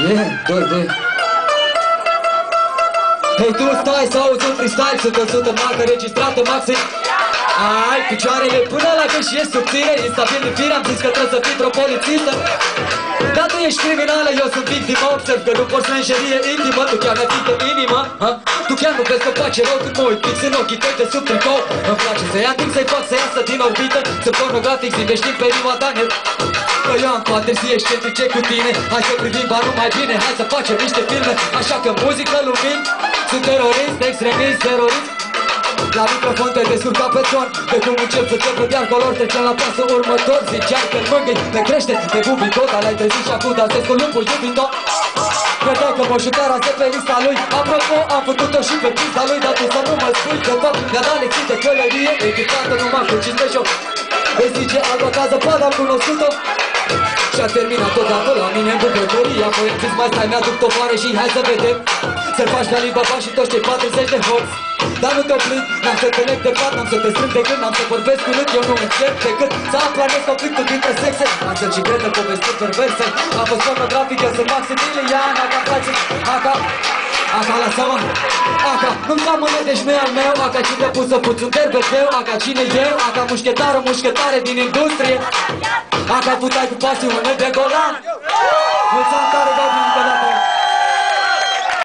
2 Hei, tu stai să auzi un freestyle 100% marcă registrată maxim. Ai picioarele până la gând și ești subțire. Instabil din fire, am zis că trebuie să fii într-o polițistă. Dar tu ești criminală, eu sunt victimă. Observ că nu porți lenjerie intimă. Tu chiar mi-ai de inimă, ha? Tu chiar nu vezi că face rău când mă uit fix în ochii tăi de sub tricou. Îmi place să ia timp să-i fac să iasă din orbită. Sunt pornografic, zivești pe rima Daniel. Că eu am toate zi excentrice cu tine. Hai să privim banul mai bine, hai să facem niște filme. Așa că muzică, lumini. Sunt terorist, extremist, terorist. La microfon te descurc ca pe ton. De cum încep să te văd iar color. Trecem la pasul următor. Ziceai că-l mângâi, te crește, te bubi tot. Dar l-ai trezit și acum dansezi cu lumpul iubind-o. Credeai că mă juca raze pe lista lui. Apropo, am făcut-o și pe pista lui. Dar tu să nu mă spui că fapt mi-a dat lecții de călărie. Echipată numai cu 5 joc. Vezi zice alba ca zăpadă, am cunoscut-o. Și-a terminat odată la mine în bucătărie. Apoi am zis mai stai, mi-aduc topoare și hai să vedem. Să-l faci pe-a lui Baba și toți cei 40 de hoți. Dar nu te plâng, n-am să te leg de pat, n-am să te strâng de gând, n-am să vorbesc cu rând. Eu nu încerc decât să aplanez conflictul dintre sexe. Am să și cred în povestiri perverse. Am fost pornografic, eu sunt Maximilian. Aca place, aca lasă-mă. Aca, nu-mi ca mâine, deci nu e al meu. Aca cine pus să puți un terbeteu. Aca cine eu, aca mușchetară, mușchetare din industrie. Aca putai cu pasiune de golan. Mulți ani tare, Bobby, încă dată.